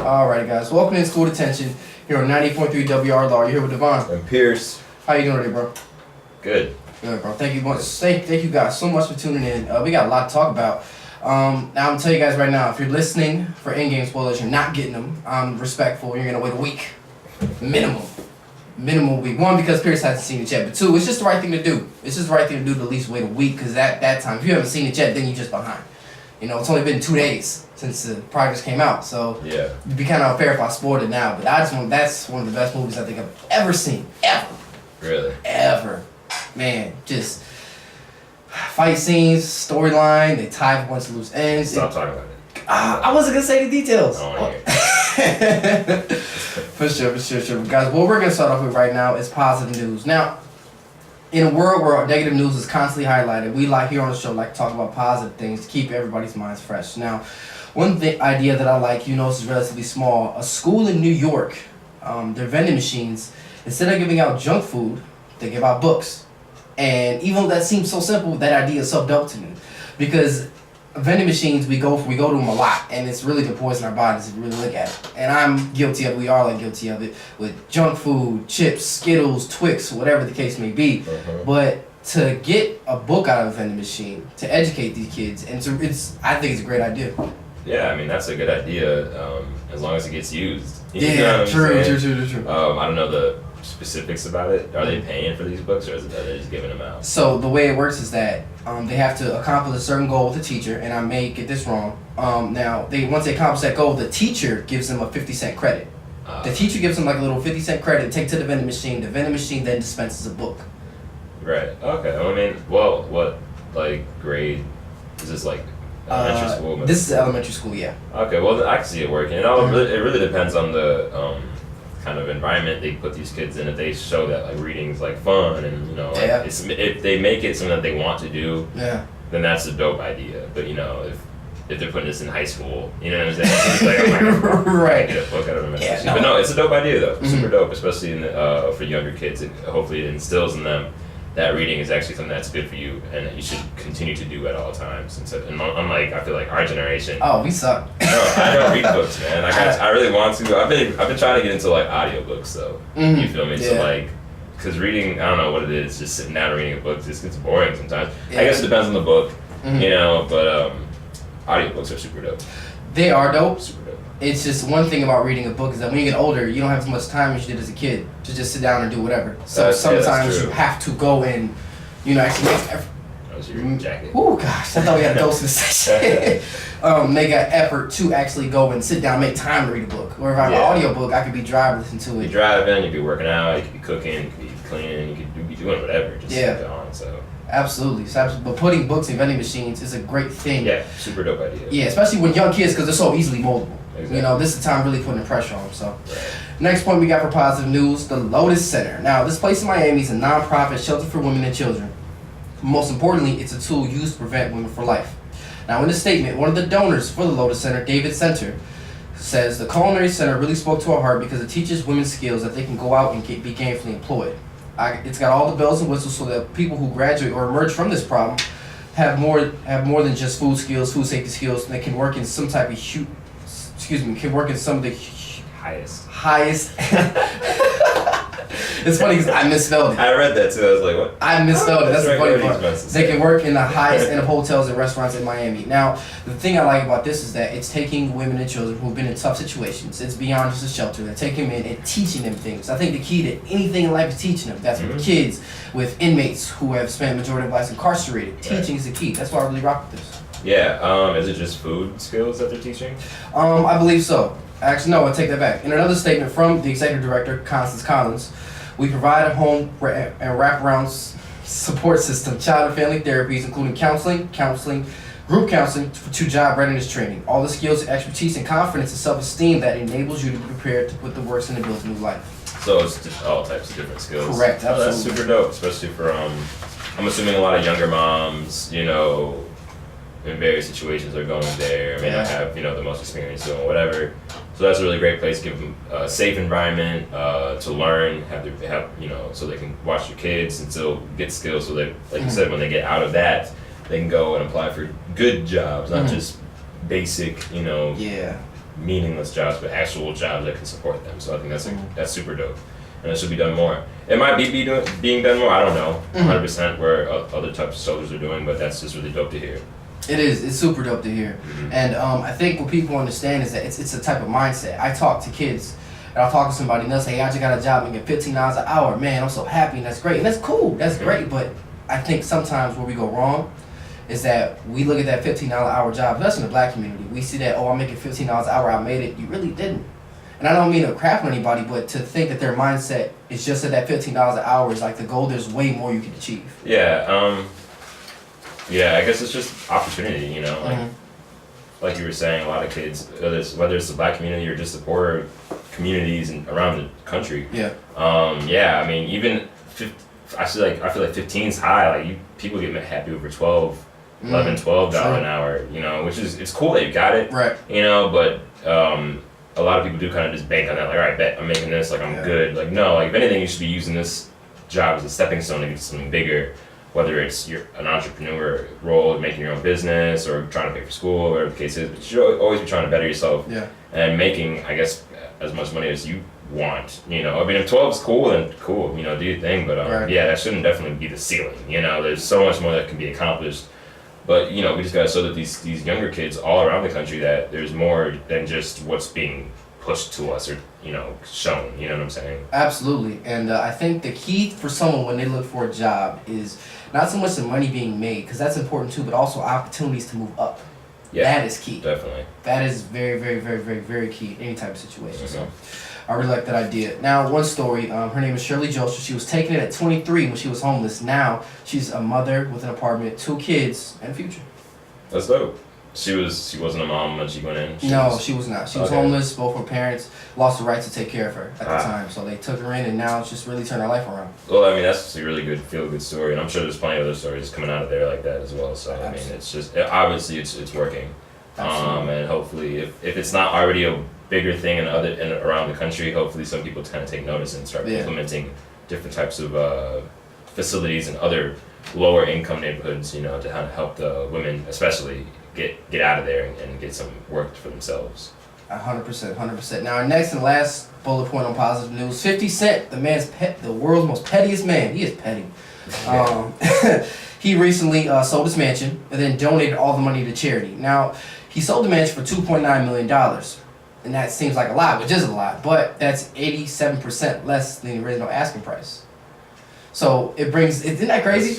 Alright guys, welcome to School Detention here on 90.3 WR Law. You're here with Devonn. And Pierce. How you doing today, bro? Good. Good, bro. Thank you guys so much for tuning in. We got a lot to talk about. Now I'm gonna tell you guys right now, if you're listening for in-game spoilers, you're not getting them. I'm respectful. You're gonna wait a week, minimum week. One, because Pierce hasn't seen it yet, but two, it's just the right thing to do. It's just the right thing to do to at least wait a week, because at that time, if you haven't seen it yet, then you're just behind. You know, it's only been 2 days since the progress came out, so yeah, it'd be kind of unfair if I spoiled it now. But that's one of the best movies I think I've ever seen, ever. Really? Ever, man. Just fight scenes, storyline. They tie up a bunch of loose ends. Stop talking about it. I wasn't gonna say the details. I don't want to hear. For sure. Guys, what we're gonna start off with right now is positive news. Now, in a world where negative news is constantly highlighted, we like here on the show like to talk about positive things to keep everybody's minds fresh. Now, one idea that I like, this is relatively small. A school in New York, their vending machines, instead of giving out junk food, they give out books. And even though that seems so simple, that idea is so dope to me, because vending machines, we go to them a lot, and it's really to poison our bodies if you really look at it. And I'm guilty of it. We are like guilty of it with junk food, chips, Skittles, Twix, whatever the case may be. But to get a book out of a vending machine to educate these kids, and I think it's a great idea. Yeah, I mean that's a good idea, as long as it gets used. Yeah, true. I don't know the specifics about it. Are they paying for these books, or are they just giving them out? So the way it works is that they have to accomplish a certain goal with the teacher, and I may get this wrong. Now, once they accomplish that goal, the teacher gives them a 50-cent credit. The teacher gives them like a little 50-cent credit to take to the vending machine. The vending machine then dispenses a book. Right. Okay. I mean, well, what grade is this, like elementary school? This is elementary school, yeah. Okay. Well, I can see it working. It really depends on the kind of environment they put these kids in. If they show that reading's fun, and if they make it something that they want to do, then that's a dope idea. But if they're putting this in high school, you know what I'm saying? It's right. Get a book out of them. But no, it's a dope idea though. Super dope, especially for younger kids. Hopefully it instills in them that reading is actually something that's good for you and that you should continue to do at all times. And unlike, I feel like our generation. Oh, we suck. No, I don't read books, man. I really want to. I've been trying to get into audiobooks though. You feel me? Yeah. So because reading, I don't know what it is. Just sitting down and reading a book just gets boring sometimes. Yeah. I guess it depends on the book, but audiobooks are super dope. They are dope. Super dope. It's just one thing about reading a book is that when you get older, you don't have as much time as you did as a kid to just sit down and do whatever. So sometimes you have to go and, actually make an effort. That was your jacket. Oh gosh, I thought we had a dose of this session. Make an effort to actually go and sit down, make time to read a book. Or if I have an audio book, I could be driving, listen to it. You be driving, you could be working out, you could be cooking, you could be cleaning, you could be doing whatever. Just sit on. So. Absolutely. But putting books in vending machines is a great thing. Yeah, super dope idea. Yeah, especially with young kids because they're so easily moldable. Exactly. This is the time really putting the pressure on them. So, Next point we got for positive news, the Lotus Center. Now, this place in Miami is a non-profit shelter for women and children. Most importantly, it's a tool used to prevent women for life. Now, in the statement, one of the donors for the Lotus Center, David Center, says the culinary center really spoke to our heart because it teaches women skills that they can go out and be gainfully employed. It's got all the bells and whistles so that people who graduate or emerge from this problem have more than just food skills, food safety skills, and they can work in some type of can work in some of the highest. It's funny because I misspelled it. I read that too. I was like, what? I misspelled it. That's the funny part. They can work in the highest end of hotels and restaurants in Miami. Now, the thing I like about this is that it's taking women and children who've been in tough situations. It's beyond just a shelter. They're taking them in and teaching them things. I think the key to anything in life is teaching them. That's with kids, with inmates who have spent the majority of life incarcerated. Teaching is the key. That's why I really rock with this. Yeah. Is it just food skills that they're teaching? I believe so. Actually, no, I take that back. In another statement from the executive director, Constance Collins, we provide a home and wraparound support system, child and family therapies, including counseling, group counseling to job readiness training. All the skills, expertise, and confidence and self-esteem that enables you to be prepared to put the works in and build a new life. So it's just all types of different skills. Correct, absolutely. That's super dope, especially for, I'm assuming a lot of younger moms, in various situations are going there, may not have, the most experience doing whatever. So that's a really great place to give them a safe environment to learn, so they can watch their kids and still get skills so that, like you said, when they get out of that, they can go and apply for good jobs, not just basic, meaningless jobs, but actual jobs that can support them. So I think that's super dope, and it should be done more. It might be being done more. I don't know, 100% where other types of soldiers are doing, but that's just really dope to hear. It is. It's super dope to hear. And I think what people understand is that it's a type of mindset. I talk to kids, and I'll talk to somebody, and they'll say, hey, I just got a job and get $15 an hour. Man, I'm so happy, and that's great. And that's cool. That's great. But I think sometimes where we go wrong is that we look at that $15 an hour job, especially in the black community. We see that, oh, I'm making $15 an hour, I made it. You really didn't. And I don't mean to crap on anybody, but to think that their mindset is just that $15 an hour is like the goal, there's way more you can achieve. Yeah, I guess it's just opportunity, you know, like you were saying, a lot of kids, whether it's the black community or just the poorer communities around the country. Yeah. I mean, even I feel like 15 is high. Like people get happy over $12 an hour, you know, which is, it's cool that you got it, right? You know, but a lot of people do kind of just bank on that, like, all right, bet I'm making this, like I'm good. Like no, like if anything, you should be using this job as a stepping stone to get to something bigger. Whether it's an entrepreneur role, making your own business, or trying to pay for school, whatever the case is, but you should always be trying to better yourself. Yeah. And making, I guess, as much money as you want. You know, I mean, if 12 is cool, then cool. You know, do your thing. But yeah, that shouldn't definitely be the ceiling. You know, there's so much more that can be accomplished. But you know, we just gotta show that these younger kids all around the country that there's more than just what's being pushed to us or, you know, shown. You know what I'm saying? Absolutely. And I think the key for someone when they look for a job is not so much the money being made, because that's important too, but also opportunities to move up. Yeah, that is key. Definitely. That is very, very, very, very, very key in any type of situation. So I really like that idea. Now, one story, her name is Shirley Joseph. She was taken in at 23 when she was homeless. Now she's a mother with an apartment, 2 kids, and a future. That's dope. She wasn't a mom when she went in? She was not. She was homeless. Both her parents lost the right to take care of her at the time. So they took her in, and now it's just really turned her life around. Well, I mean, that's a really good, feel-good story, and I'm sure there's plenty of other stories coming out of there like that as well. So, I mean, it's just, obviously, it's working. And hopefully, if it's not already a bigger thing in around the country, hopefully some people kind of take notice and start implementing different types of facilities in other lower income neighborhoods, you know, to kind of help the women, especially, get out of there and get some work for themselves. 100%. Now, our next and last bullet point on positive news: 50 Cent, the world's most pettiest man. He is petty. He recently sold his mansion and then donated all the money to charity. Now, he sold the mansion for $2.9 million, and that seems like a lot, which is a lot, but that's 87% less than the original asking price. So it brings, isn't that crazy?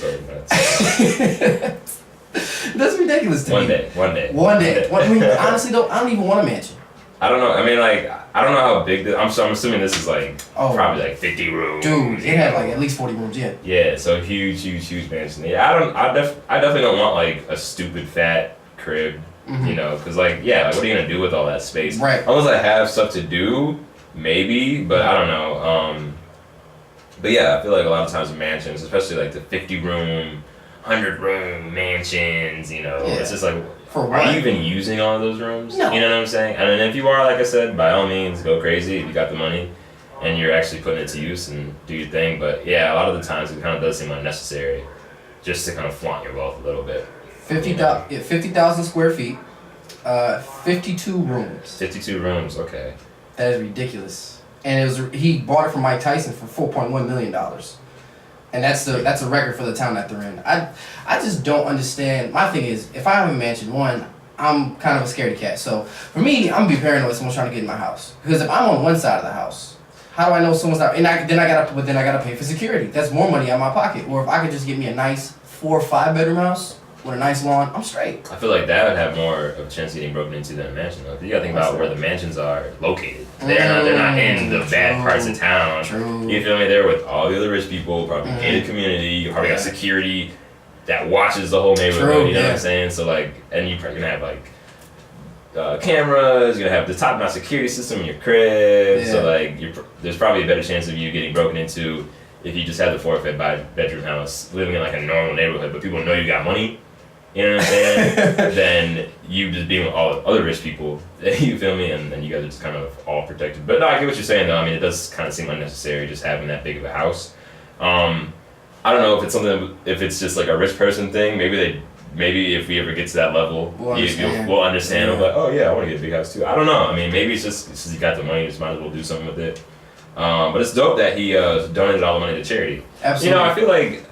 That's That's ridiculous to me. One day. I mean, honestly though, I don't even want a mansion. I don't know. I mean, like, I don't know how big I'm assuming this is like probably like 50 rooms. Dude, it had like at least 40 rooms. Yeah. Yeah. So huge mansion. Yeah. I definitely don't want like a stupid fat crib. You know, because like what are you gonna do with all that space? Right. Unless I have stuff to do, maybe. But I don't know. But yeah, I feel like a lot of times in mansions, especially like the 50-room, 100-room mansions, you know, it's just like, are you even using all of those rooms? No. You know what I'm saying? And then if you are, like I said, by all means, go crazy if you got the money and you're actually putting it to use and do your thing. But yeah, a lot of the times it kind of does seem unnecessary just to kind of flaunt your wealth a little bit. 50,000 square feet, 52 rooms. 52 rooms, okay. That is ridiculous. And he bought it from Mike Tyson for $4.1 million. And that's a record for the town that they're in. I just don't understand. My thing is, if I have a mansion, one, I'm kind of a scaredy cat. So for me, I'm gonna be paranoid if someone's trying to get in my house. Because if I'm on one side of the house, how do I know someone's not? Then I gotta pay for security. That's more money out of my pocket. Or if I could just get me a nice 4 or 5 bedroom house with a nice lawn, I'm straight. I feel like that would have more of a chance of getting broken into than a mansion. Though. You gotta think about where the mansions are located. They're not in the bad parts of town. True. You feel me? They're with all the other rich people, probably gated community. You probably got security that watches the whole neighborhood. You know what I'm saying? So like, and you're probably gonna have like cameras. You're gonna have the top-notch security system in your crib. So like, there's probably a better chance of you getting broken into if you just had the 4 or 5 bedroom house living in like a normal neighborhood, but people know you got money. You know what I'm saying? Then you just being with all the other rich people, you feel me? And then you guys are just kind of all protected. But no, I get what you're saying though. I mean, it does kind of seem unnecessary just having that big of a house. I don't know if it's something, if it's just like a rich person thing. Maybe they maybe if we ever get to that level, we'll understand. We'll understand. Yeah. Like, oh yeah, I want to get a big house too. I don't know. I mean, maybe it's just he got the money, just might as well do something with it. But it's dope that he donated all the money to charity. Absolutely. You know, I feel like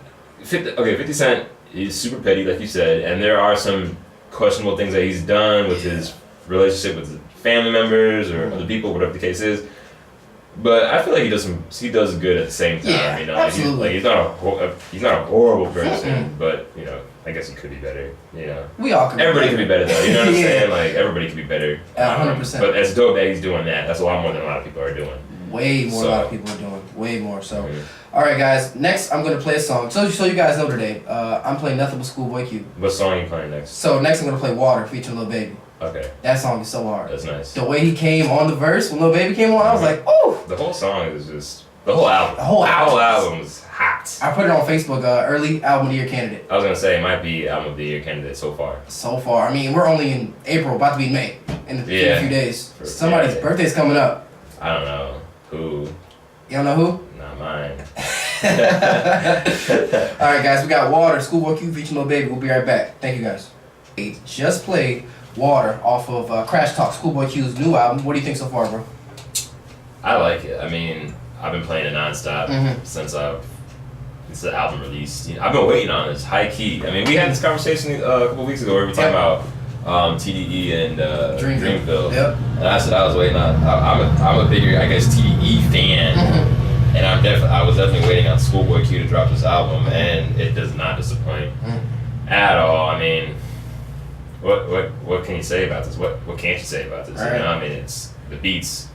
50 Cent is super petty, like you said, and there are some questionable things that he's done with his relationship with family members or other people, whatever the case is. But I feel like he does good at the same time. Yeah, you know, absolutely. He's not a horrible person, but you know, I guess he could be better. You know, we all can. Everybody can be better though. You know what I'm saying? Like everybody can be better. 100%. But it's dope that he's doing that. That's a lot more than a lot of people are doing. Way more a lot of people are doing. Way more. So, all right, guys. Next, I'm gonna play a song. So you guys know today, I'm playing Nothing But Schoolboy Q. What song are you playing next? So next, I'm gonna play Water featuring Lil Baby. Okay. That song is so hard. That's nice. The way he came on the verse when Lil Baby came on, I was like, oh. The whole song is just the whole album. The whole album is hot. I put it on Facebook. Early album of the year candidate. I was gonna say it might be album of the year candidate so far. So far, I mean, we're only in April, about to be May in a few days. Somebody's birthday's coming up. I don't know who. You don't know who? Not mine. Alright guys, we got Water, Schoolboy Q featuring Lil Baby. We'll be right back. Thank you guys. Just played Water off of Crash Talk, Schoolboy Q's new album. What do you think so far, bro? I like it. I mean, I've been playing it nonstop since the album released. You know, I've been waiting on this, high key. I mean, we had this conversation a couple weeks ago where we talked about TDE and Dreamville. Yep. And I said I was waiting on. I'm a bigger, I guess, TDE fan, and I was definitely waiting on Schoolboy Q to drop this album, and it does not disappoint at all. I mean, what can you say about this? What can't you say about this? Right. You know, I mean, it's the beats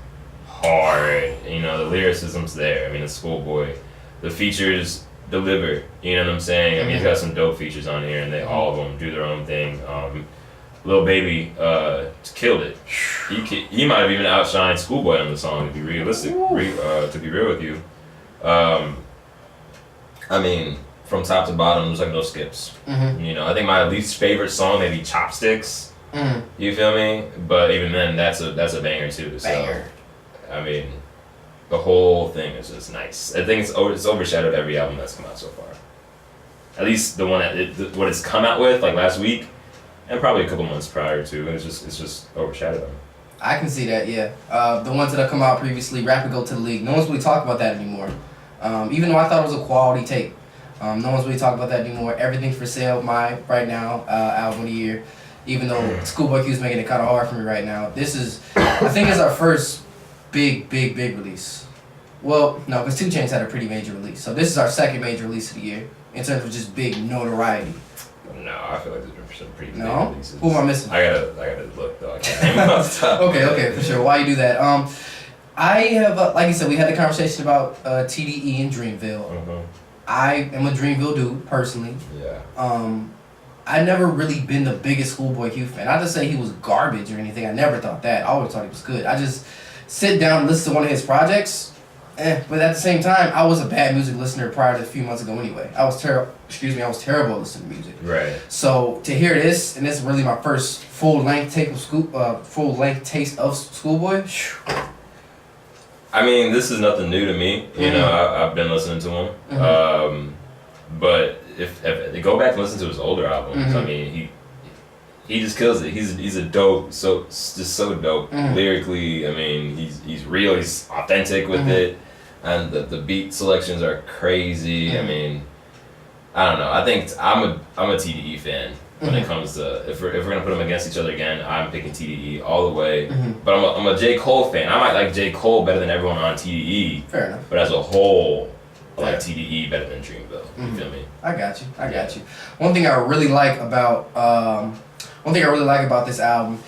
hard. You know, the lyricism's there. I mean, it's Schoolboy. The features deliver. You know what I'm saying? I mean, he's got some dope features on here, and they all of them do their own thing. Lil Baby killed it. He might have even outshined Schoolboy on the song, to be realistic. To be real with you, I mean, from top to bottom, there's like no skips. You know, I think my least favorite song may be Chopsticks. You feel me? But even then, that's a banger too. So, Banger. I mean, the whole thing is just nice. I think it's overshadowed every album that's come out so far. At least the one what it's come out with, like last week. And probably a couple months prior to, and it's just overshadowed them. I can see that, yeah. The ones that have come out previously, Rapid Go to the League, no one's really talking about that anymore. Even though I thought it was a quality tape, no one's really talking about that anymore. Everything's for Sale, my right now album of the year. Even though Schoolboy Q's making it kind of hard for me right now. This is, I think, it's our first big release. Well, no, because 2 Chainz had a pretty major release. So this is our second major release of the year in terms of just big notoriety. No, I feel like there's been some pretty big releases. Who am I missing? I gotta look though. I can't name them off the top. Okay, for sure. Why you do that? I have, like you said, we had a conversation about TDE and Dreamville. I am a Dreamville dude personally. Yeah. I never really been the biggest Schoolboy Q fan. Not to say he was garbage or anything. I never thought that. I always thought he was good. I just sit down and listen to one of his projects. But at the same time, I was a bad music listener prior to a few months ago anyway. I was terrible at listening to music. Right. So to hear this, and this is really my first full-length taste of Schoolboy. I mean, this is nothing new to me. You know, I've been listening to him. But if they go back and listen to his older albums, I mean, he just kills it. He's a dope, just so dope lyrically. I mean, he's real. He's authentic with it, and the beat selections are crazy. I mean, I don't know. I think I'm a TDE fan when it comes to if we're gonna put them against each other again. I'm picking TDE all the way. But I'm a J. Cole fan. I might like J. Cole better than everyone on TDE. Fair enough. But as a whole, I like TDE better than Dreamville. You feel me? I got you. One thing I really like about this album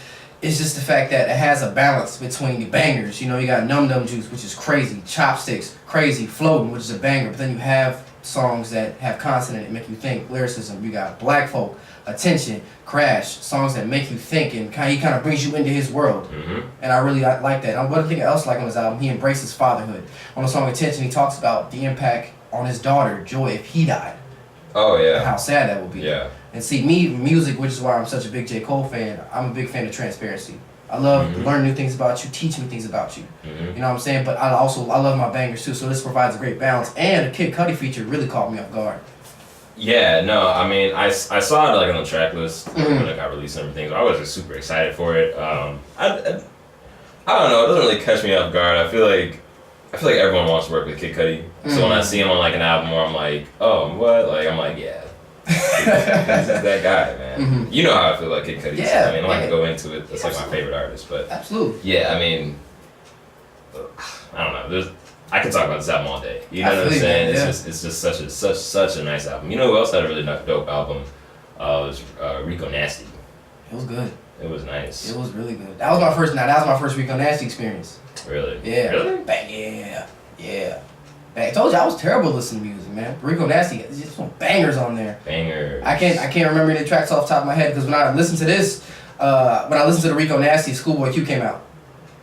is just the fact that it has a balance between the bangers. You know, you got Num Num Juice, which is crazy, Chopsticks, crazy, Floating, which is a banger, but then you have songs that have consonant and make you think, lyricism. You got Black Folk, Attention, Crash, songs that make you think, and he kind of brings you into his world. And I really like that. And one thing else I like on his album, he embraces fatherhood. On the song Attention, he talks about the impact on his daughter, Joy, if he died. Oh, yeah. And how sad that would be. Yeah. And see, me, music, which is why I'm such a big J. Cole fan, I'm a big fan of transparency. I love to learn new things about you, teach me things about you. You know what I'm saying? But I love my bangers too, so this provides a great balance. And the Kid Cudi feature really caught me off guard. Yeah, no, I mean, I saw it like on the track list when it got released and everything. So I was just super excited for it. I don't know, it doesn't really catch me off guard. I feel like everyone wants to work with Kid Cudi. So when I see him on like an album where I'm like, oh, what? Like I'm like, yeah, this is that guy, man. You know how I feel like Kid Cudi. Yeah, I mean, I don't have to go into it. It's like my favorite artist, but absolutely. Yeah, I mean, I don't know. I could talk about this album all day. You know what I'm saying? Yeah. It's just such a nice album. You know who else had a really dope album? Was Rico Nasty. It was good. It was nice. It was really good. That was my first Rico Nasty experience. Really? Yeah. Really? Yeah. I told you I was terrible at listening to music, man. Rico Nasty, there's just some bangers on there. Bangers. I can't remember any tracks off the top of my head because when I listened to this, when I listened to the Rico Nasty, Schoolboy Q came out.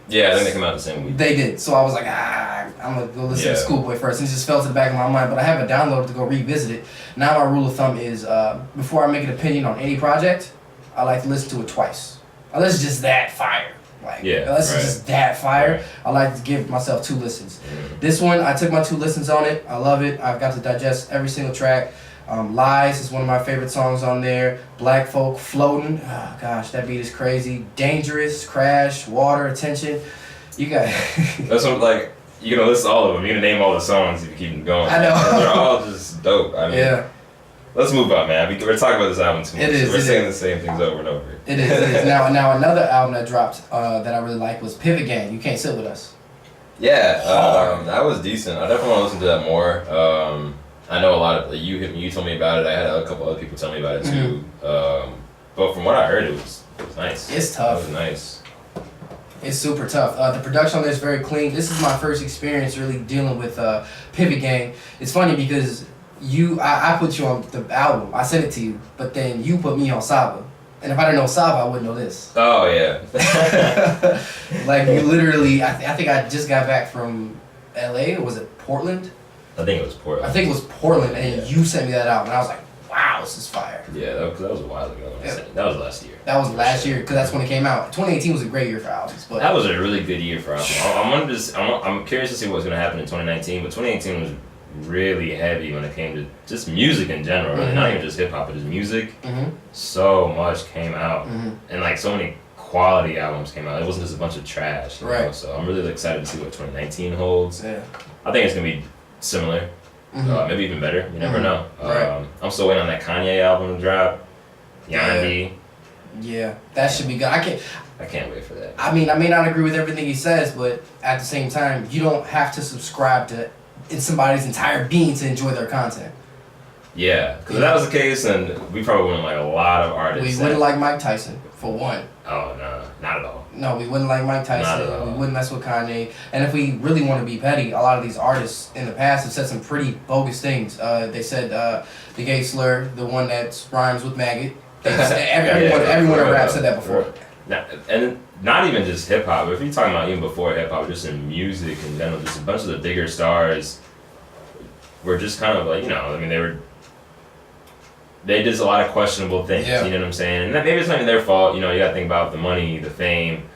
Yeah, I think they came out the same week. They did. So I was like, I'm gonna go listen to Schoolboy first. And it just fell to the back of my mind, but I have it downloaded to go revisit it. Now my rule of thumb is before I make an opinion on any project, I like to listen to it twice. Unless it's just that fire. Unless it's just that fire, right. I like to give myself 2 listens. This one, I took my 2 listens on it. I love it. I've got to digest every single track. Lies is one of my favorite songs on there. Black Folk, Floating. Oh gosh, that beat is crazy. Dangerous, Crash, Water, Attention. You got. That's what like you're gonna list all of them. You're gonna name all the songs if you keep them going. I know. They're all just dope. I mean, yeah. Let's move on, man. We're talking about this album too much. We're saying the same things over and over. It is. Now another album that dropped that I really liked was Pivot Gang. You Can't Sit With Us. Yeah, that was decent. I definitely want to listen to that more. I know a lot of you told me about it. I had a couple other people tell me about it too. But from what I heard, it was nice. It's tough. It was nice. It's super tough. The production on this is very clean. This is my first experience really dealing with Pivot Gang. It's funny because I put you on the album. I sent it to you, but then you put me on Saba. And if I didn't know Saba, I wouldn't know this. Oh yeah. Like you literally, I think I just got back from LA, or was it Portland? I think it was Portland. I think it was Portland, and you sent me that out, and I was like, wow, this is fire. Yeah, that was a while ago. That was last year. That was last year, because that's when it came out. 2018 was a great year for albums. But that was a really good year for albums. I'm curious to see what's going to happen in 2019, but 2018 was really heavy when it came to just music in general. Really, not even just hip hop, but just music. So much came out, and like so many quality albums came out. It wasn't just a bunch of trash. You know? So I'm really excited to see what 2019 holds. Yeah. I think it's going to be similar, maybe even better. You never know. I'm still waiting on that Kanye album to drop. Yandi. Yeah, that should be good. I can't wait for that. I mean, I may not agree with everything he says, but at the same time, you don't have to subscribe to somebody's entire being to enjoy their content. Yeah, because if that was the case, then we probably wouldn't like a lot of artists. We wouldn't like Mike Tyson, for one. Oh, no, not at all. No, we wouldn't like Mike Tyson. We wouldn't mess with Kanye. And if we really want to be petty, a lot of these artists in the past have said some pretty bogus things. They said the gay slur, the one that rhymes with maggot. Everyone in rap said that before. And not even just hip hop. If you're talking about even before hip hop, just in music in general, just a bunch of the bigger stars were just kind of like, I mean, they did a lot of questionable things. You know what I'm saying? And maybe it's not even their fault. You gotta think about the money, the fame,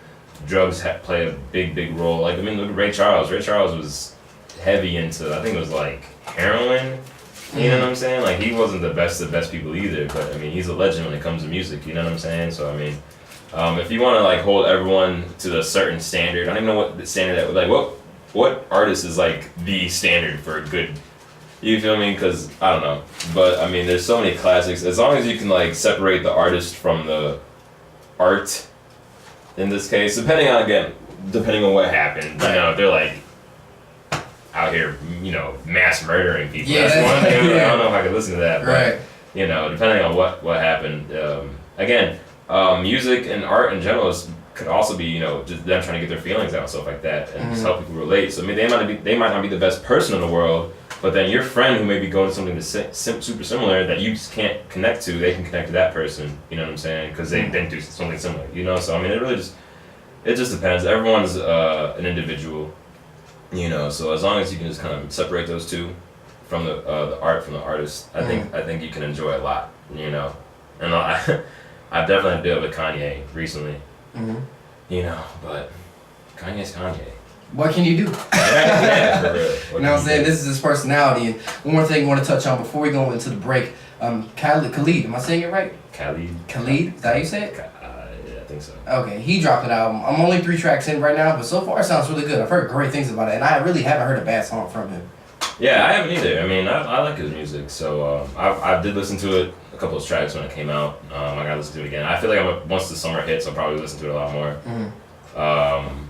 drugs play a big role. Like, I mean, look at Ray Charles. Ray Charles was heavy into, I think it was like heroin. You know what I'm saying? Like, he wasn't the best of the best people either, but I mean, he's a legend when it comes to music. You know what I'm saying? So I mean, if you want to like hold everyone to a certain standard, I don't even know what the standard that like what artist is like the standard for a good. You feel me? Because I don't know, but I mean, there's so many classics. As long as you can like separate the artist from the art, in this case, depending on what happened, if they're like out here, mass murdering people. Yeah. That's one thing. I don't know if I could listen to that, but depending on what happened, again, music and art in general could also be, just them trying to get their feelings out and stuff like that, and just help people relate. So I mean, they might not be the best person in the world, but then your friend who may be going to something that's super similar that you just can't connect to, they can connect to that person. You know what I'm saying? Because they've been through something similar. So I mean, it just depends. Everyone's an individual. So as long as you can just kind of separate those two from the art from the artist, I think you can enjoy a lot. And I've definitely had to deal with Kanye recently. But Kanye's Kanye. What can you do? Yeah, for real. You know what I'm saying? This is his personality. And one more thing I want to touch on before we go into the break. Khalid, am I saying it right? Khalid, is that how you say it? Yeah, I think so. Okay, he dropped an album. I'm only 3 tracks in right now, but so far it sounds really good. I've heard great things about it, and I really haven't heard a bad song from him. Yeah, I haven't either. I mean, I like his music, so I did listen to it, a couple of tracks when it came out. I gotta listen to it again. I feel like once the summer hits, I'll probably listen to it a lot more. Mm-hmm.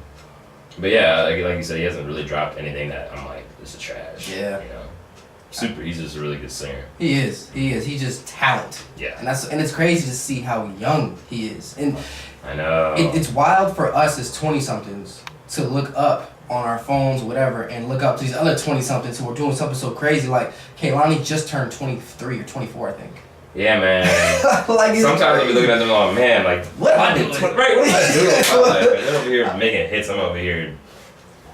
But yeah, like you said, he hasn't really dropped anything that I'm like, this is trash. Yeah. You know, he's just a really good singer. He is. He's just talent. Yeah. And it's crazy to see how young he is. And I know. It's wild for us as 20-somethings to look up on our phones or whatever and look up to these other 20-somethings who are doing something so crazy. Like, Kehlani just turned 23 or 24, I think. Yeah, man. Like, sometimes I be looking at them, oh man, like, what am I doing? Right, what am I doing with my life? They're over here making hits. I'm over here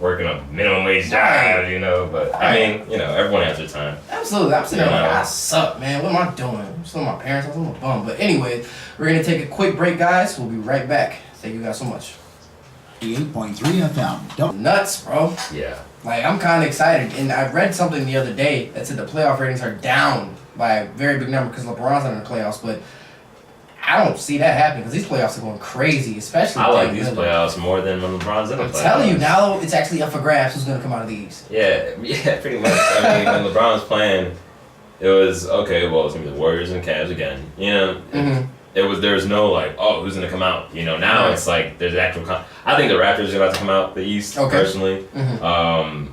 working a minimum wage job, you know. But I mean, you know, everyone has their time. Absolutely. I'm sitting there like, I suck, man. What am I doing? I'm still my parents' house. I'm a bum. But anyway, we're going to take a quick break, guys. We'll be right back. Thank you guys so much. 88.3 FM. Nuts, bro. Yeah. Like, I'm kind of excited. And I read something the other day that said the playoff ratings are down by a very big number because LeBron's not in the playoffs. But I don't see that happening because these playoffs are going crazy, especially. I like these playoffs more than when LeBron's in the playoffs. I'm telling you, now it's actually up for grabs who's going to come out of the East. Yeah, pretty much. I mean, when LeBron was playing, it was, okay, well, it's going to be the Warriors and Cavs again. You know? There was no like, oh, who's gonna come out? You know, now it's like there's actual. I think the Raptors are about to come out the East personally. I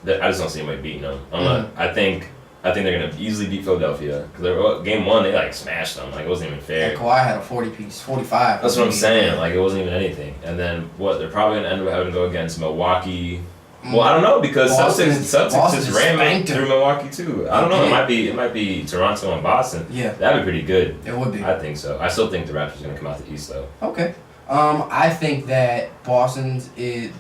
just don't see anybody beating them. I think they're gonna easily beat Philadelphia because game 1 they like smashed them. Like it wasn't even fair. And Kawhi had a 40-piece, 45. That's what I'm saying. Like it wasn't even anything. And then they're probably gonna end up having to go against Milwaukee. Well, I don't know because Celtics just ran through Milwaukee too. I don't know. It might be Toronto and Boston. Yeah, that'd be pretty good. It would be. I think so. I still think the Raptors are gonna come out the East though. Okay. I think that the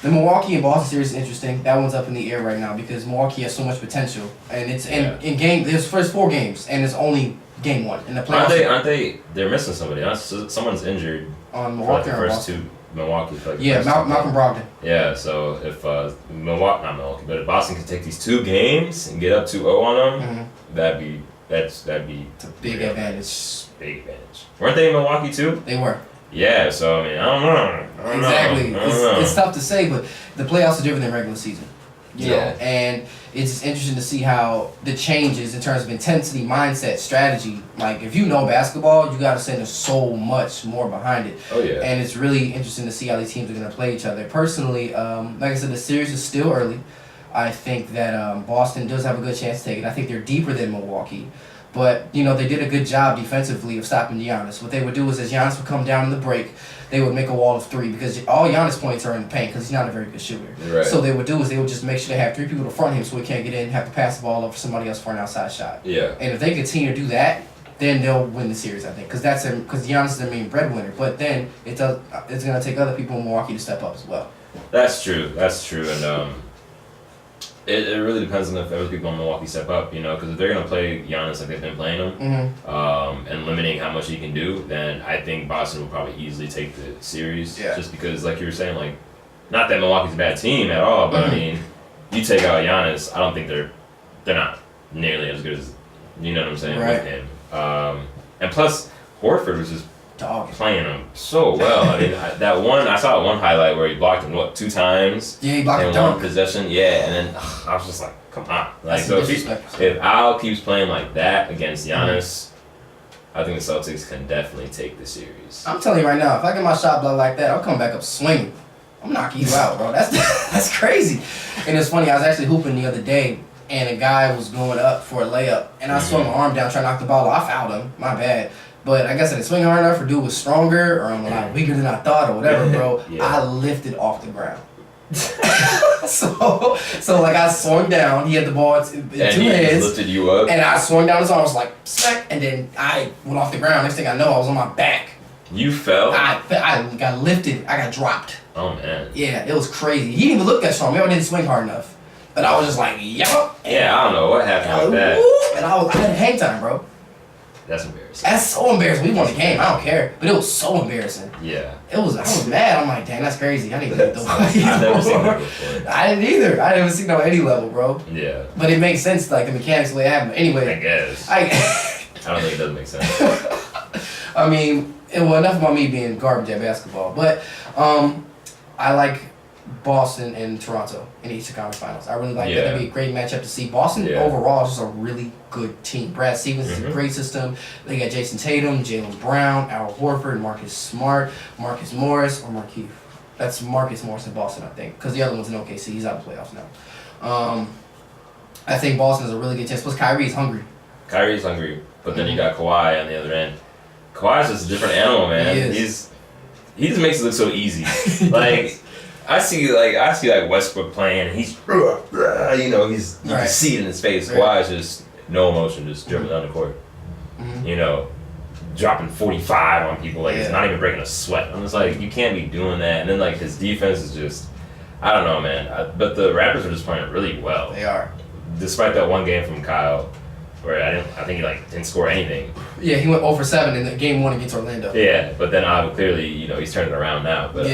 Milwaukee and Boston series is interesting. That one's up in the air right now because Milwaukee has so much potential, and it's in game. There's first 4 games, and it's only game 1 in the playoffs. Aren't they? They're missing somebody. Someone's injured. On Milwaukee for like the first 2. Milwaukee. For like Malcolm Brogdon. Yeah, so if not Milwaukee, but if Boston can take these 2 games and get up 2-0 on them, that'd be it's a big advantage. Big advantage. Weren't they in Milwaukee too? They were. Yeah, so I mean, I don't know. Exactly. It's tough to say, but the playoffs are different than regular season. You know, and it's just interesting to see how the changes in terms of intensity, mindset, strategy. Like, if you know basketball, you got to send so much more behind it. Oh, yeah. And it's really interesting to see how these teams are going to play each other. Personally, like I said, the series is still early. I think that Boston does have a good chance to take it. I think they're deeper than Milwaukee. But, you know, they did a good job defensively of stopping Giannis. What they would do is as Giannis would come down in the break, they would make a wall of 3 because all Giannis points are in the paint because he's not a very good shooter. Right. So they would do is they would just make sure they have 3 people to front him so he can't get in and have to pass the ball over somebody else for an outside shot. Yeah. And if they continue to do that, then they'll win the series, I think, because Giannis is their main breadwinner. But then it's going to take other people in Milwaukee to step up as well. That's true, and it really depends on if other people in Milwaukee step up, you know, because if they're going to play Giannis like they've been playing him, and limiting how much he can do, then I think Boston will probably easily take the series. Yeah. Just because, like you were saying, like, not that Milwaukee's a bad team at all, but I mean, you take out Giannis, I don't think they're not nearly as good as, you know what I'm saying, with him. And plus, Horford was just playing him so well. I mean, I saw one highlight where he blocked him 2 times. Yeah, he blocked in him one possession. Yeah, and then I was just like, come on. Like, so if Al keeps playing like that against Giannis, I think the Celtics can definitely take the series. I'm telling you right now, if I get my shot blocked like that, I'll come back up swinging. I'm knocking you out, bro. That's crazy. And it's funny. I was actually hooping the other day, and a guy was going up for a layup, and I swung my arm down trying to knock the ball off. I fouled him. My bad. But I guess I didn't swing hard enough, or dude was stronger, or I'm a lot weaker than I thought, or whatever, bro. Yeah. I lifted off the ground. so like I swung down. He had the ball in 2 hands. And he lifted you up. And I swung down his arm. I was like, smack, and then I went off the ground. Next thing I know, I was on my back. You fell? I got lifted. I got dropped. Oh, man. Yeah, it was crazy. He didn't even look that strong. Maybe I didn't swing hard enough. But I was just like, yup. Yeah, I don't know what happened with that. And I had hang time, bro. That's embarrassing. That's so embarrassing. We won the game. I don't care, but it was so embarrassing. Yeah. I was mad. I'm like, dang, that's crazy. I need to get the I've never seen that before. I didn't either. I didn't see it on any level, bro. Yeah. But it makes sense, like the mechanics the way it happened. Anyway, I guess. I don't think it does make sense. I mean, well, enough about me being garbage at basketball, but I like Boston and Toronto in the Eastern Conference Finals. I really like that. That'd be a great matchup to see. Boston overall is just a really good team. Brad Stevens is a great system. They got Jason Tatum, Jaylen Brown, Al Horford, Marcus Smart, Marcus Morris, or Markieff. That's Marcus Morris in Boston, I think, because the other one's in OKC. He's out of the playoffs now. I think Boston has a really good chance. Plus, Kyrie's hungry. Kyrie's hungry, but then you got Kawhi on the other end. Kawhi's just a different animal, man. He just makes it look so easy. Like I see Westbrook playing, and he's you can see it in his face. Kawhi's just no emotion, just dribbling down the court. You know, dropping 45 on people, like it's not even breaking a sweat. I'm just like, you can't be doing that. And then like his defense is just, I don't know, man. But the Raptors are just playing really well. They are. Despite that one game from Kyle, where I think he didn't score anything. Yeah, he went 0 for 7 in the game 1 against Orlando. Yeah, but then clearly, he's turning around now. But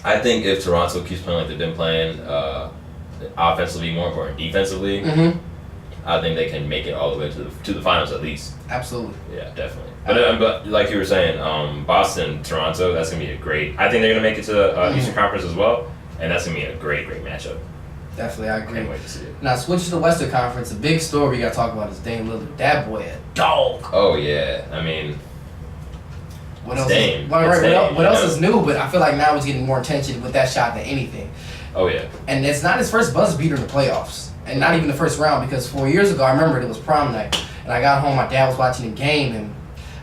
I think if Toronto keeps playing like they've been playing, offensively more important, defensively, I think they can make it all the way to the finals at least. Absolutely. Yeah, definitely. But like you were saying, Boston, Toronto, that's gonna be a great. I think they're gonna make it to the Eastern Conference as well, and that's gonna be a great matchup. Definitely, I agree. Can't wait to see it. Now, switch to the Western Conference. The big story we got to talk about is Dame Lillard. That boy, a dog. Oh, yeah. I mean, what else? Dame. What else is new? But I feel like now he's getting more attention with that shot than anything. Oh, yeah. And it's not his first buzzer beater in the playoffs. And not even the first round, because 4 years ago, I remember it was prom night. And I got home, my dad was watching the game, and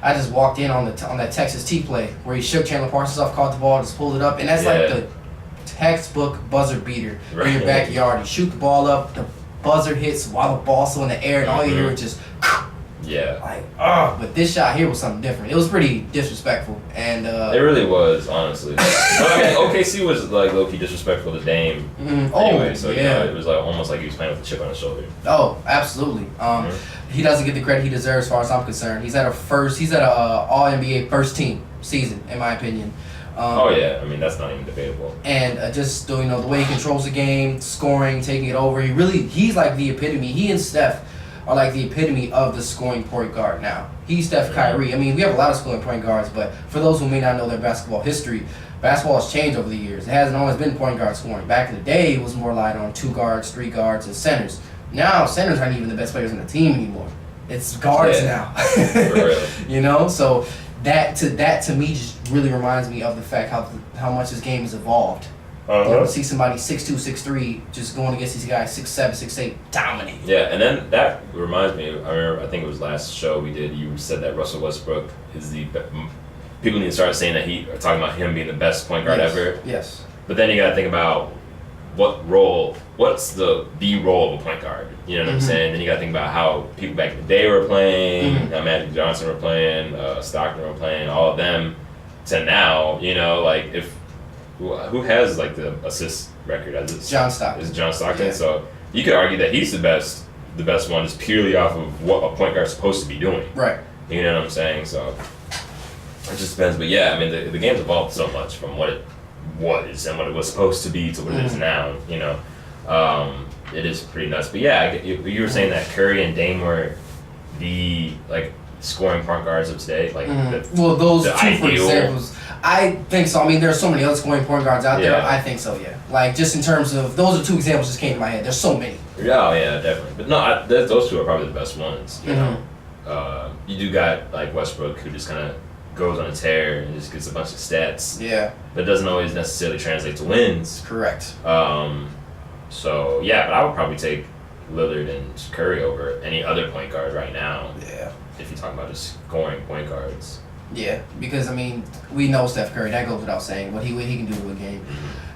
I just walked in on that Texas T play where he shook Chandler Parsons off, caught the ball, just pulled it up. And that's like the textbook buzzer beater in your backyard. You shoot the ball up, the buzzer hits while the ball's still in the air, and all you hear is just but this shot here was something different. It was pretty disrespectful, and it really was, honestly. But I mean, OKC was like low-key disrespectful to Dame anyway, so it was like almost like he was playing with a chip on his shoulder. Oh, absolutely. He doesn't get the credit he deserves, as far as I'm concerned. He's at a All NBA first team season, in my opinion. I mean, that's not even debatable. And just the way he controls the game, scoring, taking it over. He's like the epitome. He and Steph are like the epitome of the scoring point guard now. He's Steph Kyrie. I mean, we have a lot of scoring point guards, but for those who may not know their basketball history, basketball has changed over the years. It hasn't always been point guard scoring. Back in the day, it was more light on 2 guards, 3 guards, and centers. Now, centers aren't even the best players on the team anymore. It's guards now. For real. So that to me just really reminds me of the fact how much this game has evolved. To see somebody 6'2", 6'3", just going against these guys 6'7", 6'8", dominating. Yeah, and then that reminds me. I think it was last show we did. You said that Russell Westbrook is people need to start saying that talking about him being the best point guard ever. Yes. But then you got to think about what's the role of a point guard? You know what I'm saying? Then you got to think about how people back in the day were playing, how Magic Johnson were playing, Stockton were playing, all of them, to now, who has like the assist record? John Stockton. Is John Stockton? Yeah. So you could argue that he's the best one just purely off of what a point guard's supposed to be doing. Right. You know what I'm saying? So it just depends. But yeah, I mean the game's evolved so much from what it was and what it was supposed to be to what it is now. It is pretty nuts. But yeah, you were saying that Curry and Dame were the scoring point guards of today. Those two for examples. I think so. I mean, there's so many other scoring point guards out there. I think so, yeah. Just in terms of, those are 2 examples just came to my head. There's so many. Yeah, definitely. But no, those 2 are probably the best ones. You know, you do got Westbrook, who just kind of goes on a tear and just gets a bunch of stats. Yeah. But it doesn't always necessarily translate to wins. Correct. So yeah, but I would probably take Lillard and Curry over any other point guard right now. Yeah. If you talk about just scoring point guards. Yeah, because I mean, we know Steph Curry. That goes without saying what he can do in a game,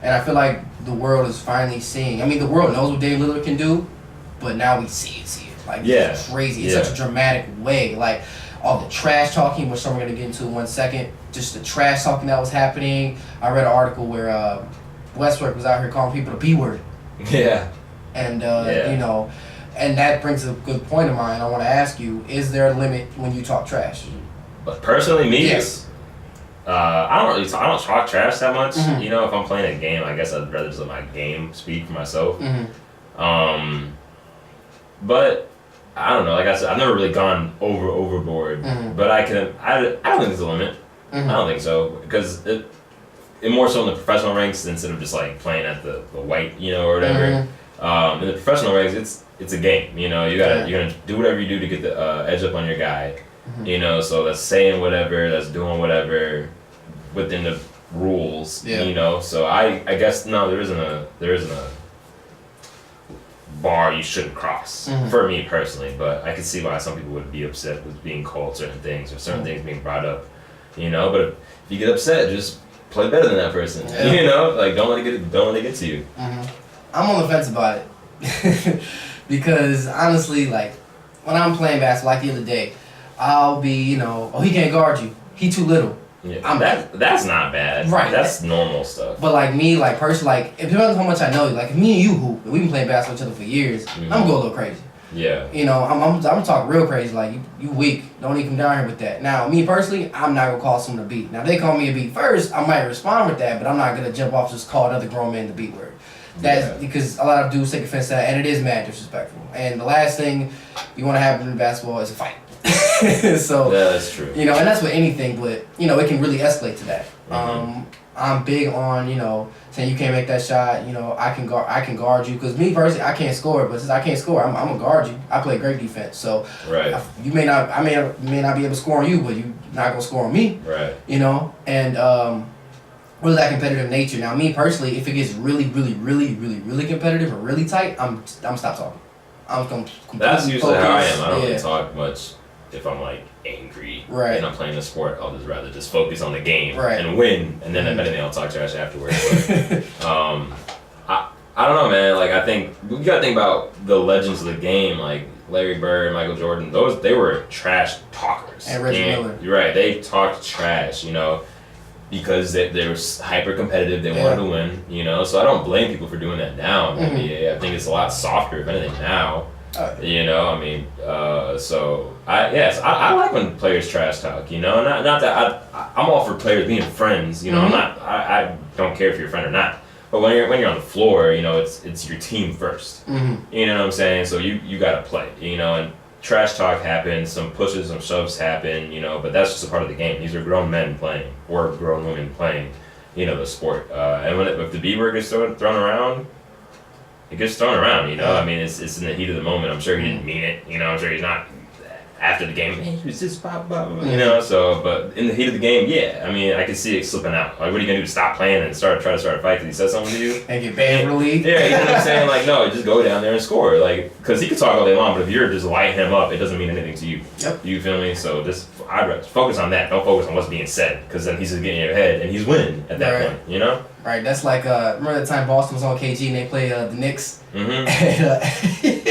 and I feel like the world is finally seeing. I mean, the world knows what Dame Lillard can do, but now we see it. It's crazy. It's such a dramatic way. Like all the trash talking, which we're gonna get into in 1 second. Just the trash talking that was happening. I read an article where Westbrook was out here calling people the B word. Yeah. And and that brings a good point of mine. I want to ask you: is there a limit when you talk trash? But personally, me, Yes. I don't talk trash that much. Mhm. You know, if I'm playing a game, I guess I'd rather just let my game speak for myself. Mm-hmm. But I don't know. Like I said, I've never really gone overboard. Mhm. But I don't think there's a limit. Mm-hmm. I don't think so, because it more so in the professional ranks instead of just like playing at the white, you know, or whatever. Mm-hmm. In the professional ranks, it's a game. You know, you're gonna do whatever you do to get the edge up on your guy. Mhm. You know, so that's saying whatever, that's doing whatever within the rules. Yeah. You know, so I guess no, there isn't a bar you shouldn't cross Mhm. for me personally. But I can see why some people would be upset with being called certain things or certain things being brought up. You know, but if you get upset, just play better than that person. Yeah. You know, like don't let it get to you. Mm-hmm. I'm on the fence about it because honestly, like when I'm playing basketball, like the other day, I'll be, you know, oh, he can't guard you, he too little. Yeah, that's not bad. Right. That's normal stuff. But like me, like personally, like it depends on how much I know you. Like if me and you hoop, and we've been playing basketball with each other for years, I'm gonna go a little crazy. Yeah. You know, I'm talking real crazy. Like you weak. Don't even come down here with that. Now, me personally, I'm not gonna call someone a beat. Now, if they call me a beat first, I might respond with that, but I'm not gonna jump off just call another grown man the beat word. That's because a lot of dudes take offense to that, and it is mad disrespectful. And the last thing you want to have in basketball is a fight. So yeah, that's true. you know, and that's with anything, but you know, it can really escalate to that. Mhm. I'm big on, you know, saying you can't make that shot. You know, I can guard you, because me personally, I can't score, but since I can't score, I'm gonna guard you. I play great defense, so Right. you may not, I may not be able to score on you, but you're not gonna score on me. Right. You know, and really that competitive nature. Now, me personally, if it gets really competitive or really tight, I'm stop talking. I'm gonna completely That's usually how I focus. am. I don't Yeah. really talk much if I'm like angry Right. and I'm playing the sport. I'll just rather just focus on the game Right. and win, and then if anything, I'll talk trash afterwards. But, I don't know, man. Like I think you gotta think about the legends of the game, like Larry Bird, Michael Jordan. They were trash talkers. And Reggie Miller. You're right. They talked trash, you know, because they were hyper competitive. They wanted to win, you know. So I don't blame people for doing that now in the NBA. I think it's a lot softer, if anything, now. You know, I mean, so I like when players trash talk. You know, not that I'm all for players being friends. You know, I don't care if you're a friend or not. But when you're on the floor, you know, it's your team first. You know what I'm saying? So you gotta play. You know, and trash talk happens, some pushes, some shoves happen. You know, but that's just a part of the game. These are grown men playing, or grown women playing. You know, the sport. And if the B word gets thrown around, it gets thrown around, you know. I mean, it's in the heat of the moment. I'm sure he didn't mean it, you know. I'm sure he's not after the game. Hey, he was just blah blah blah, you know. So, but in the heat of the game, yeah. I mean, I can see it slipping out. Like, what are you gonna do? Stop playing and try to start a fight because he said something to you? And get banned for the league. Yeah, you know what I'm saying? Like, no, just go down there and score. Like, because he could talk all day long, but if you're just lighting him up, it doesn't mean anything to you. Yep. You feel me? So I'd rather focus on that. Don't focus on what's being said, because then he's just getting in your head and he's winning at that point. You know? Right, that's like, remember the time Boston was on KG and they played the Knicks? Mm-hmm. And,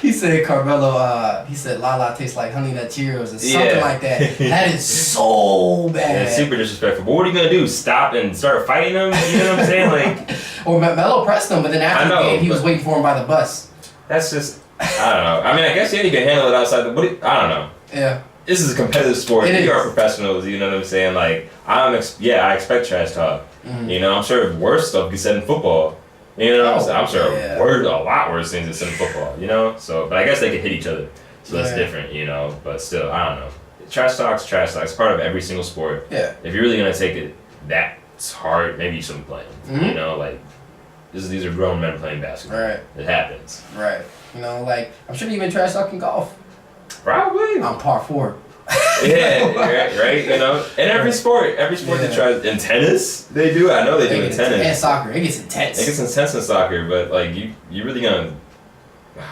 he said Carmelo, he said Lala tastes like Honey Nut Cheerios or something like that. That is so bad. Yeah, it's super disrespectful. But what are you going to do? Stop and start fighting him? You know what I'm saying? Like, or Melo pressed him, but then after the game, he was waiting for him by the bus. That's just, I don't know. I mean, I guess you can handle it outside the, I don't know. Yeah. This is a competitive sport. It We is. are professionals, you know what I'm saying? Like, I expect trash talk. You know, I'm sure worse stuff gets said in football. You know what I'm saying? I'm sure a lot worse things get said in football, you know? So, but I guess they can hit each other. So that's different, you know? But still, I don't know. Trash talk's trash talk. It's part of every single sport. Yeah. If you're really going to take it that hard, maybe you shouldn't play. You know, like, these are grown men playing basketball. Right. It happens. Right. You know, like, I'm sure you've been trash talking golf. Probably. On par 4. Yeah, right. You know, in every sport they try. In tennis, they do. I know they do in tennis. And soccer, it gets intense. It gets intense in soccer, but like you really gonna.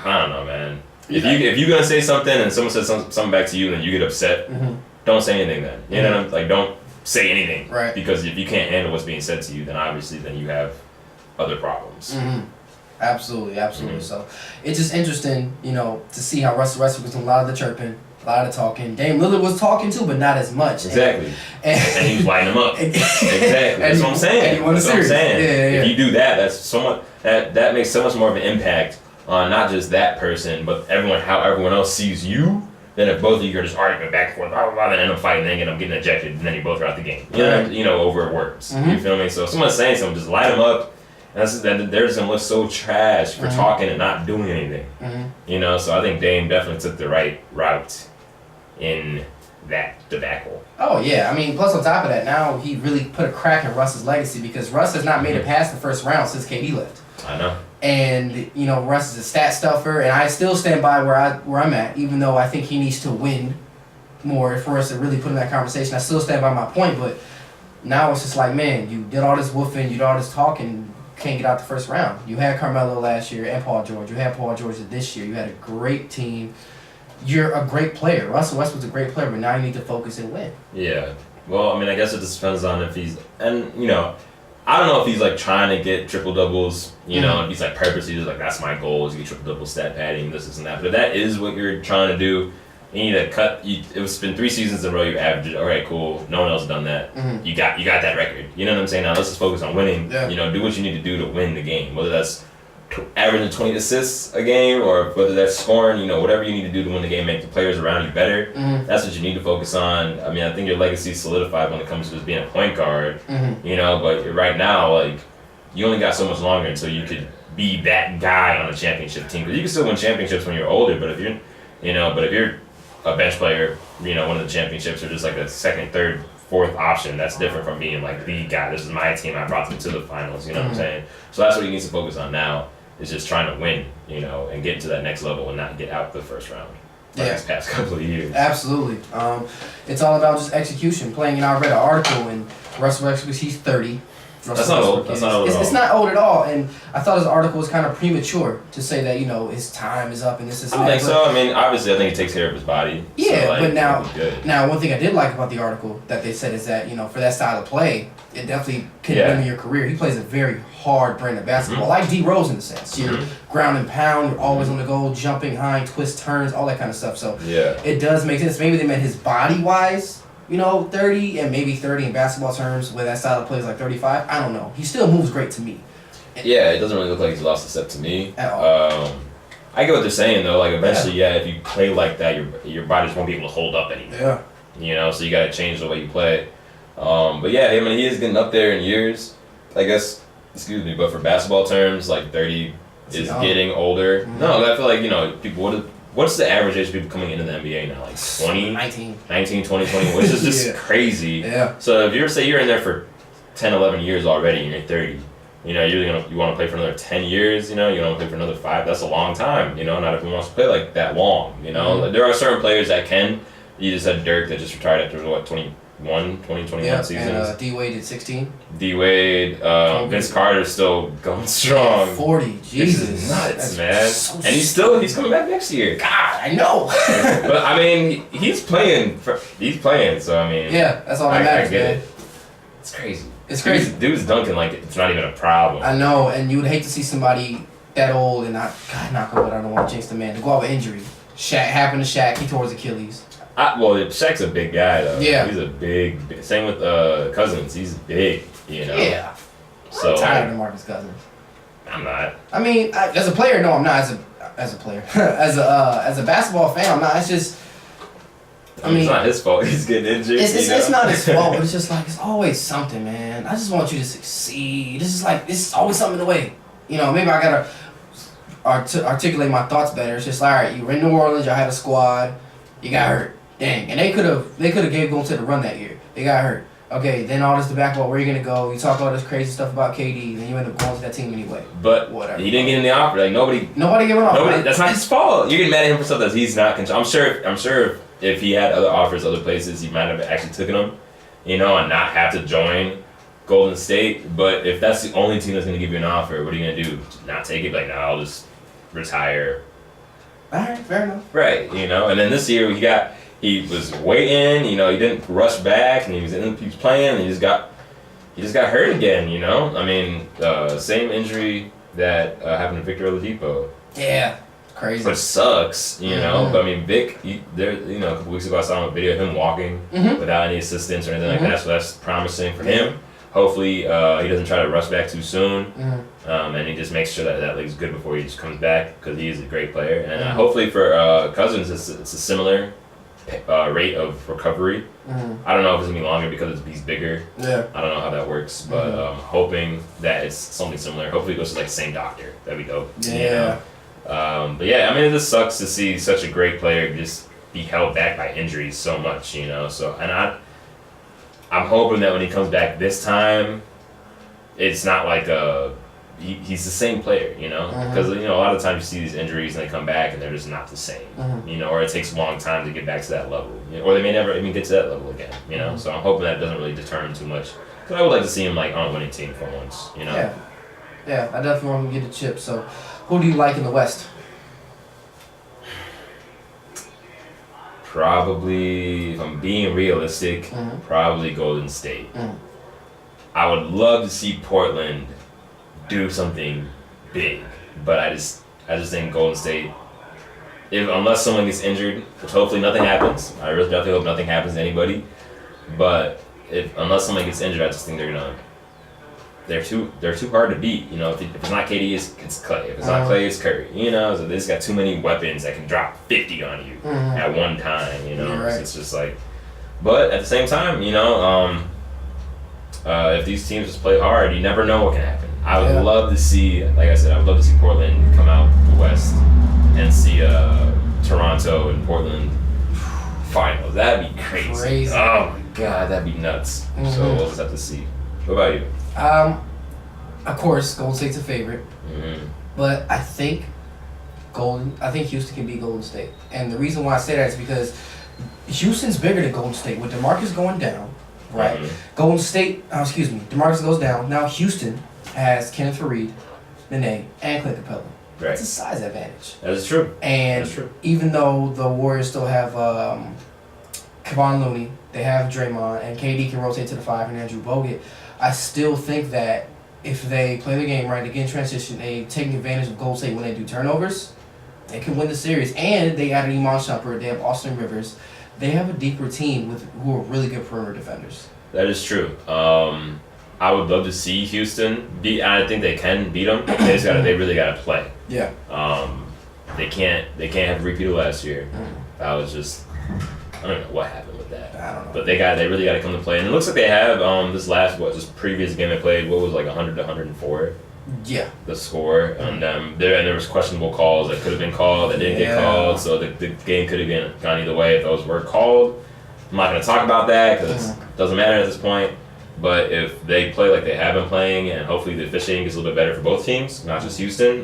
I don't know, man. If you gonna say something and someone says something back to you and you get upset, don't say anything then. You know, like don't say anything. Right. Because if you can't handle what's being said to you, then obviously you have other problems. Absolutely. So it's just interesting, you know, to see how Russell Westbrook was doing a lot of the chirping, a lot of the talking. Dame Lillard was talking too, but not as much. Exactly. And he was lighting them up. Exactly. That's what I'm saying. And he won the That's what I'm series. saying. Yeah. If you do that, that's so much. That makes so much more of an impact on not just that person, but how everyone else sees you, then if both of you are just arguing back and forth, blah, blah, blah, then end up fighting, then end up getting ejected, and then you both are out the game. Over words. You feel me? So if someone's saying something, just light them up. And they're just gonna look so trash for talking and not doing anything. So I think Dame definitely took the right route in that debacle. Oh yeah, I mean, plus on top of that, now he really put a crack in Russ's legacy because Russ has not made it past the first round since KD left. I know. And Russ is a stat stuffer, and I still stand by where I'm at, even though I think he needs to win more for us to really put in that conversation. I still stand by my point, but now it's just like, man, you did all this woofing, you did all this talking, can't get out the first round. You had Carmelo last year and Paul George. You had Paul George this year. You had a great team. You're a great player. Russell Westbrook's a great player, but now you need to focus and win. Yeah. Well, I mean, I guess it just depends on if he's, and I don't know if he's like trying to get triple doubles, if he's like purposely just like, that's my goal is to get triple double stat padding, this and that. But if that is what you're trying to do, you need to cut. It's been 3 seasons in a row you averaged. All right, cool. No one else has done that. You got that record. You know what I'm saying? Now let's just focus on winning. Yeah. Do what you need to do to win the game. Whether that's averaging 20 assists a game or whether that's scoring. Whatever you need to do to win the game, make the players around you better. That's what you need to focus on. I mean, I think your legacy is solidified when it comes to just being a point guard. But right now, like, you only got so much longer until you could be that guy on a championship team. Because you can still win championships when you're older, but if you're, if you're a bench player, one of the championships or just like a second, third, fourth option, that's different from being like the guy. This is my team. I brought them to the finals. You know what I'm saying? So that's what he needs to focus on now is just trying to win, and get to that next level and not get out the first round. These past couple of years. Absolutely. It's all about just execution, playing. I read an article and Russell Westbrook, he's 30. That's not old. That's not old at all. It's not old at all, and I thought his article was kind of premature to say that his time is up and this is. I don't think so. I mean, obviously, I think he takes care of his body. Yeah, so, but now one thing I did like about the article that they said is that for that style of play, it definitely can limit your career. He plays a very hard brand of basketball, like D Rose in a sense. You're ground and pound, you're always on the go, jumping high, twist turns, all that kind of stuff. So it does make sense. Maybe they meant his body wise. 30 and maybe 30 in basketball terms, where that style of play is like 35. I don't know. He still moves great to me. Yeah, it doesn't really look like he's lost a step to me. At all. I get what they're saying though. Like eventually, if you play like that, your body just won't be able to hold up anymore. Yeah. So you gotta change the way you play. But yeah, I mean, he is getting up there in years. I guess. Excuse me, but for basketball terms, like 30 is getting older. No, I feel like people. What's the average age of people coming into the NBA now? Like 20? 19, 20, which is just crazy. Yeah. So if you're in there for 10, 11 years already and you're 30, you want to play for another 10 years, you want to play for another 5, that's a long time, not everyone wants to play like that long, Like, there are certain players that can. You just had Dirk that just retired after 21 seasons. And D-Wade at 16. D-Wade, Vince Carter's still going strong. 40, Jesus. This is nuts, man. So and he's coming back next year. God, I know. But I mean, he's playing, so I mean. Yeah, that's all that matters, I get man. it. It's crazy. It's crazy. Dude's dunking like it's not even a problem. I know, and you would hate to see somebody that old and knock on wood, I don't want to jinx the man, to go out with injury. Happened to Shaq, he tore his Achilles. Shaq's a big guy though. Yeah. He's a big. Same with Cousins. He's big. Yeah. So I'm tired of DeMarcus Cousins. I'm not. I mean, as a player, no, I'm not. As a player, as a basketball fan, I'm not. It's just. I mean, it's not his fault. He's getting injured. It's not his fault, but it's just like it's always something, man. I just want you to succeed. It's always something in the way. Maybe I gotta articulate my thoughts better. It's just like, all right, you were in New Orleans. Y'all had a squad. You got hurt. Dang, and they could have gave going to the run that year. They got hurt. Okay, then all this debacle. Where are you gonna go? You talk all this crazy stuff about KD, then you end up going to that team anyway. But whatever. He didn't get in the offer. Like nobody gave an offer. That's not his fault. You're getting mad at him for stuff that he's not control. I'm sure if he had other offers, other places, he might have actually taken them, and not have to join Golden State. But if that's the only team that's gonna give you an offer, what are you gonna do? Not take it? Like, no, I'll just retire. All right, fair enough. Right, and then this year he was waiting, he didn't rush back, and he was playing, and he just got hurt again, I mean, same injury that happened to Victor Oladipo. Yeah, crazy. Which sucks, But I mean, Vic, a couple weeks ago I saw a video of him walking without any assistance or anything like that, so that's promising for him. Hopefully, he doesn't try to rush back too soon, Mm-hmm. and he just makes sure that league's good before he just comes back because he is a great player. And Mm-hmm. hopefully for Cousins, it's a similar rate of recovery. Mm-hmm. I don't know if it's gonna be longer because he's bigger. Yeah. I don't know how that works, but hoping that it's something similar. Hopefully, it goes to like the same doctor. That'd be dope. Yeah. You know? But yeah, I mean, it just sucks to see such a great player just be held back by injuries so much, you know. So, and I'm hoping that when he comes back this time, it's not like he's the same player, you know, because you know a lot of times you see these injuries and they come back and they're just not the same, you know, or it takes a long time to get back to that level, you know, or they may never even get to that level again, you know. So I'm hoping that doesn't really deter him too much. But I would like to see him like on a winning team for once, you know. Yeah, I definitely want him to get a chip. So, who do you like in the West? Probably, if I'm being realistic, probably Golden State. I would love to see Portland do something big, but I just think Golden State, unless someone gets injured, which hopefully nothing happens. I really definitely hope nothing happens to anybody. But unless someone gets injured, I just think they're too hard to beat. You know, if it's not KD, it's Clay. If it's not Clay, it's Curry. You know, so they just got too many weapons that can drop 50 on you at one time. You know, Right. so it's just like. But at the same time, you know, if these teams just play hard, you never know what can happen. I would love to see, like I said, I would love to see Portland come out the West and see Toronto and Portland finals. That'd be crazy. Oh my God, that'd be nuts. So we'll just have to see. What about you? Of course, Golden State's a favorite, but I think Houston can beat Golden State, and the reason why I say that is because Houston's bigger than Golden State. With DeMarcus going down, right? Golden State, DeMarcus goes down. Now Houston has Kenneth Faried, Nene, and Clint Capella. Right. It's a size advantage. That is true. And even though the Warriors still have Kevon Looney, they have Draymond, and KD can rotate to the 5 and Andrew Bogut, I still think that if they play the game right, they get in transition, they take advantage of Golden State when they do turnovers, they can win the series. And they added Iman Shumpert, they have Austin Rivers. They have a deeper team who are really good perimeter defenders. That is true. I would love to see Houston beat. I think they can beat them. They really gotta play. Yeah. They can't have a repeat of last year. That was just, I don't know what happened with that. I don't know. But they really got to come to play, and it looks like they have. This previous game they played, what was like 100 to 104. Yeah. The score, and there was questionable calls that could have been called that didn't get called, so the game could have gone either way if those were called. I'm not going to talk about that because it doesn't matter at this point. But if they play like they have been playing, and hopefully the officiating gets a little bit better for both teams, not just Houston,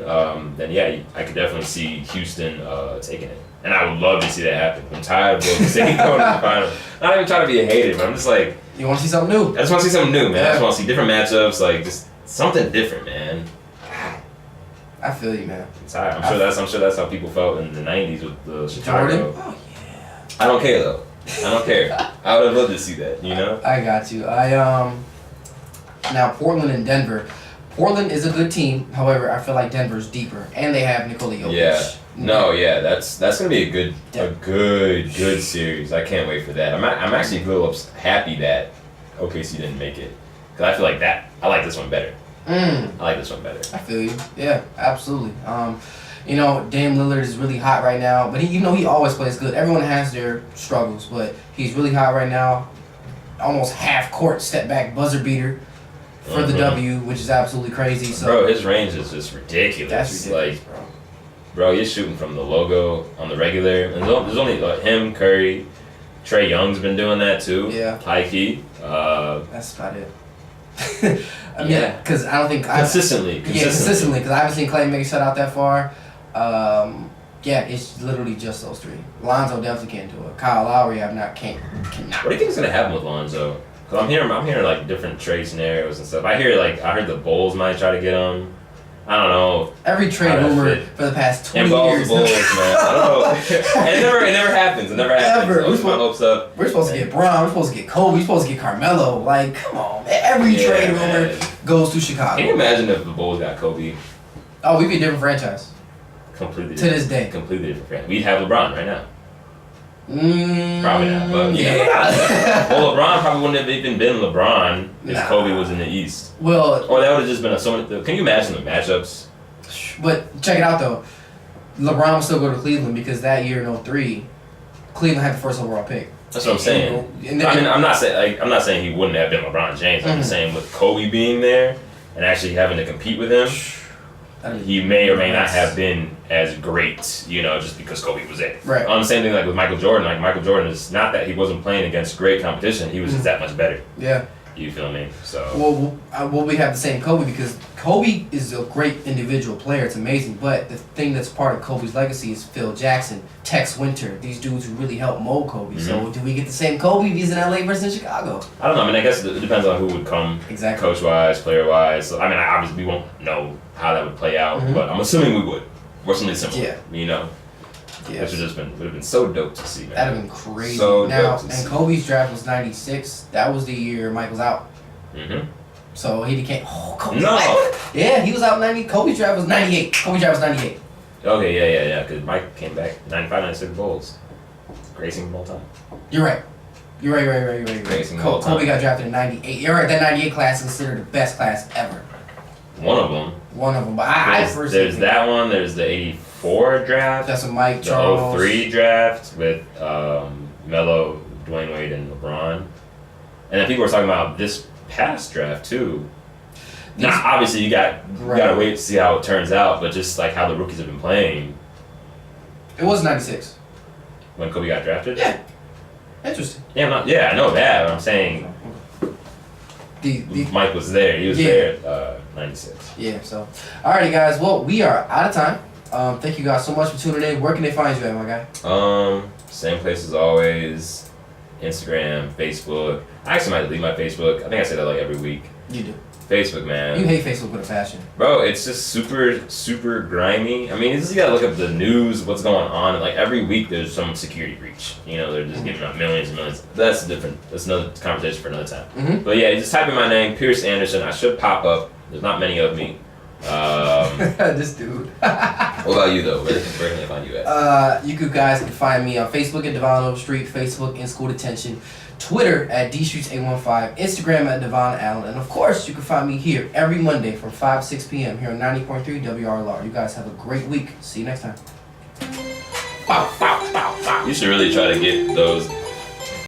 then yeah, I could definitely see Houston taking it. And I would love to see that happen. I'm tired of Golden State going to the final. Not even trying to be a hater, but I'm just like... You want to see something new? I just want to see something new, man. I just want to see different matchups, like just something different, man. I feel you, man. I'm tired. I'm sure that's how people felt in the 90s with the Chicago. Jordan? Oh, yeah. I don't care, though. I don't care. I would have loved to see that, you know? I got you. Now Portland and Denver. Portland is a good team. However, I feel like Denver's deeper, and they have Nikola Jokic. Yeah. No, yeah, that's gonna be a good series. I can't wait for that. I'm actually a little happy that OKC didn't make it because I feel like I like this one better. I like this one better. I feel you. Yeah, absolutely. You know, Dame Lillard is really hot right now, but he always plays good. Everyone has their struggles, but he's really hot right now. Almost half court step back buzzer beater for the W, which is absolutely crazy. So, bro, his range is just ridiculous. That's ridiculous, like, bro, he's shooting from the logo on the regular. And there's only him, Curry, Trae Young's been doing that too. Yeah. High key. That's about it. I mean, because I don't think consistently. Because I haven't seen Clay make a shot out that far. Yeah, it's literally just those three. Lonzo definitely can't do it. Kyle Lowry, cannot. What do you think is gonna happen with Lonzo? Cause I'm hearing like different trade scenarios and stuff. I heard the Bulls might try to get him. I don't know. Every trade rumor for the past 20 years. The Bulls, man. I don't know. And it never happens. It never happens. Ever. So my hopes up. We're supposed to get Bron. We're supposed to get Kobe. We're supposed to get Carmelo. Like, come on. Every trade rumor goes to Chicago. Can you imagine if the Bulls got Kobe? Oh, we'd be a different franchise. Completely to this day. Completely different franchise. We'd have LeBron right now. Probably not, but yeah. well, LeBron probably wouldn't have even been LeBron if Nah. Kobe was in the East. Well, Or that would have just been so many. Can you imagine the matchups? but check it out though. LeBron will still go to Cleveland because that year in 03, Cleveland had the first overall pick. That's what I'm saying. And I mean, I'm not saying he wouldn't have been LeBron James. I'm just saying with Kobe being there and actually having to compete with him, he may or may not have been as great, you know, just because Kobe was there. Right. On the same thing like with Michael Jordan. Like Michael Jordan is not that he wasn't playing against great competition. He was just that much better. Yeah. You feel me? So. Well, we have the same Kobe because Kobe is a great individual player. It's amazing. But the thing that's part of Kobe's legacy is Phil Jackson, Tex Winter, these dudes who really helped mold Kobe. So do we get the same Kobe if he's in LA versus in Chicago? I don't know. I mean, I guess it depends on who would come, Exactly. coach-wise, player-wise. So, I mean, obviously we won't know how that would play out, but I'm assuming we would. Or something similar. Yeah. You know, Yeah. which would have been so dope to see, man. That'd have been crazy. So now, dope to and see. Kobe's draft was '96. That was the year Mike was out. So he became. Oh, Kobe. No. Yeah, he was out 90. Kobe's draft was 98. Kobe's draft was 98. Okay, yeah. Because Mike came back 95, 96 Bulls, greatest of all time. You're right. You're right. Greatest of all time. Kobe got drafted in 98. You're right. That 98 class is considered the best class ever. One of them. One of them. But I first. There's that one. There's the '84 draft. That's a Mike The Charles. 03 draft with Melo, Dwayne Wade, and LeBron. And then people were talking about this past draft too. Now, obviously, you gotta wait to see how it turns out, but just like how the rookies have been playing. It was 96. When Kobe got drafted. Yeah. Interesting. Yeah, I know that. But I'm saying The Mike was there. He was there at 96. Yeah. So, alrighty, guys. Well, we are out of time. Thank you guys so much for tuning in. Where can they find you at, my guy? Same place as always. Instagram, Facebook. I actually might delete my Facebook. I think I say that like every week. You do. Facebook, man. You hate Facebook with a passion. Bro, it's just super grimy. I mean, you gotta look up the news, what's going on. Like every week, there's some security breach. You know, they're just giving out millions and millions. That's another conversation for another time. But yeah, just type in my name, Pierce Anderson. I should pop up. There's not many of me. This dude. What about you though? Where can I find you at? You guys can find me on Facebook at Devonn Overstreet, Facebook in School Detention, Twitter at DStreets815, Instagram at DevonnaLan, and of course you can find me here every Monday from 5 to 6 p.m. here on 90.3 WRLR. You guys have a great week. See you next time. You should really try to get those